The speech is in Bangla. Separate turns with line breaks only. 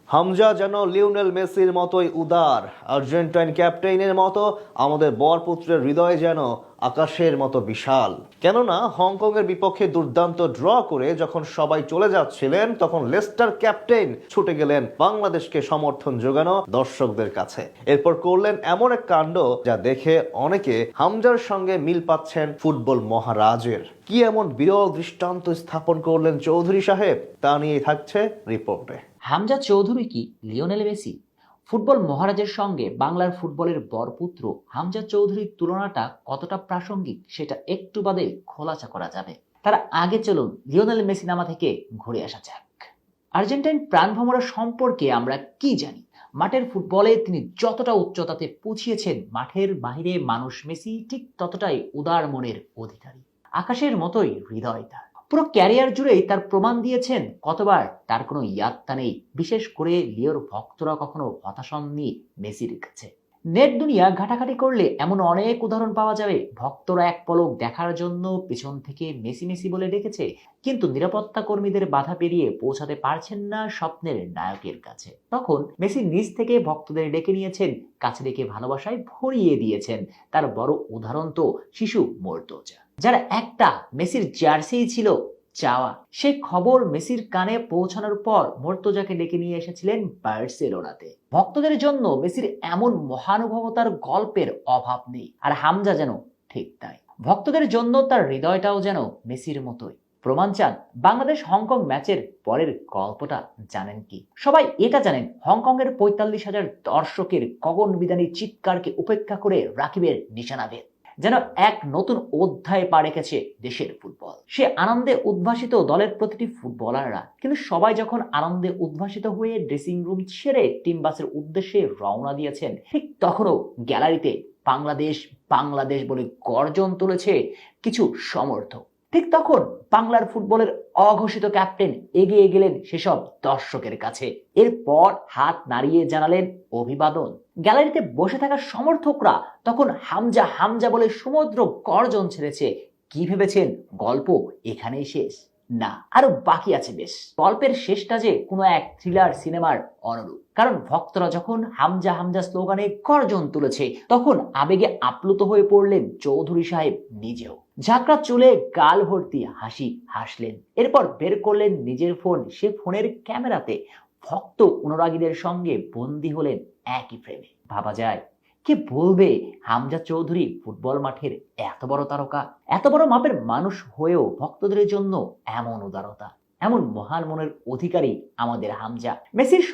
হামজা যেন লিওনেল মেসির মতোই উদার, আর্জেন্টাইন ক্যাপ্টেনের মতো আমাদের বরপুত্রের হৃদয় যেন আকাশের মতো বিশাল। কেননা হংকংয়ের বিপক্ষে দুর্দান্ত ড্র করে যখন সবাই চলে যাচ্ছিলেন, তখন লেস্টার ক্যাপ্টেন ছুটে গেলেন বাংলাদেশকে সমর্থন জোগানো দর্শকদের কাছে। এরপর করলেন এমন এক কাণ্ড যা দেখে অনেকে হামজার সঙ্গে মিল পাচ্ছেন ফুটবল মহারাজের। কি এমন বিরল দৃষ্টান্ত স্থাপন করলেন চৌধুরী সাহেব, তা নিয়ে থাকছে রিপোর্টে।
হামজা চৌধুরী কি লিওনেল মেসি? ফুটবল মহারাজের সঙ্গে বাংলার ফুটবলের বরপুত্র হামজা চৌধুরীর তুলনাটা কতটা প্রাসঙ্গিক সেটা একটু বাদে খোলাসা করা যাবে। তার আগে চলুন লিওনেল মেসি নামা থেকে ঘুরে আসা যাক। আর্জেন্টাইন প্রাণভোমরা সম্পর্কে আমরা কি জানি? মাঠের ফুটবলে তিনি যতটা উচ্চতাতে পৌঁছিয়েছেন, মাঠের বাইরে মানুষ মেসি ঠিক ততটাই উদার মনের অধিকারী। আকাশের মতোই হৃদয় তার। পুরো ক্যারিয়ার জুড়েই তার প্রমাণ দিয়েছেন কতবার তার কোনো ইয়াত্তা নেই। বিশেষ করে লিওর ভক্তরা কখনো হতাশ হননি মেসির কাছে। নেট দুনিয়া ঘাটাঘাটি করলে এমন অনেক উদাহরণ পাওয়া যাবে। ভক্তরা এক পলক দেখার জন্য পেছন থেকে মেসি মেসি বলে ডেকেছে, কিন্তু নিরাপত্তা কর্মীদের বাধা পেরিয়ে পৌঁছাতে পারছেন না স্বপ্নের নায়কের কাছে। তখন মেসি নিজ থেকে ভক্তদের ডেকে নিয়েছেন, কাছে ডেকে ভালোবাসায় ভরিয়ে দিয়েছেন। তার বড় উদাহরণ তো শিশু মোর্তজা, যার একটা মেসির জার্সি ছিল চাওয়া। সে খবর মেসির কানে পৌঁছানোর পর মোর্তজাকে ডেকে নিয়ে এসেছিলেন বার্সেলোনাতে। ভক্তদের জন্য মেসির এমন মহানুভবতার গল্পের অভাব নেই, আর হামজা যেন ঠিক তাই। ভক্তদের জন্য তার হৃদয়টাও যেন মেসির মতোই। প্রমাণ চান? বাংলাদেশ হংকং ম্যাচের পরের গল্পটা জানেন কি? সবাই এটা জানেন, হংকংয়ের ৪৫,০০০ দর্শকের গগনবিদারী চিৎকারকে উপেক্ষা করে রাকিবের নিশানাভেদ যেন এক নতুন অধ্যায় পা রেখেছে দেশের ফুটবল। সে আনন্দে উদ্ভাসিত দলের প্রতিটি ফুটবলাররা। কিন্তু সবাই যখন আনন্দে উদ্ভাসিত হয়ে ড্রেসিং রুম ছেড়ে টিম বাসের উদ্দেশ্যে রওনা দিয়েছেন, ঠিক তখনও গ্যালারিতে বাংলাদেশ বাংলাদেশ বলে গর্জন তুলেছে কিছু সমর্থক। ঠিক তখন বাংলার ফুটবলের অঘোষিত ক্যাপ্টেন এগিয়ে গেলেন সেসব দর্শকের কাছে। এরপর হাত নাড়িয়ে জানালেন অভিবাদন। গ্যালারিতে বসে থাকা সমর্থকরা তখন হামজা হামজা বলে সমুদ্র গর্জন ছেড়েছে। কি ভেবেছেন গল্প এখানেই শেষ? না, আরো বাকি আছে বেশ। গল্পের শেষটা যে কোনো এক থ্রিলার সিনেমার অনুরূপ। কারণ ভক্তরা যখন হামজা হামজা স্লোগানে গর্জন তুলেছে, তখন আবেগে আপ্লুত হয়ে পড়লেন চৌধুরী সাহেব নিজেও। ঝাঁকড়া চুলে গাল ভর্তি হাসি হাসলেন। এরপর বের করলেন নিজের ফোন। সে ফোনের ক্যামেরাতে ভক্ত অনুরাগীদের সঙ্গে বন্দী হলেন একই ফ্রেমে। ভাবা যায়, কে বলবে হামজা চৌধুরী ফুটবল মাঠের এত বড় তারকা, এত বড় মাপের মানুষ হয়েও ভক্তদের জন্য এমন উদারতা, এমন মহান মনের অধিকারী আমাদের হামজা। মেসির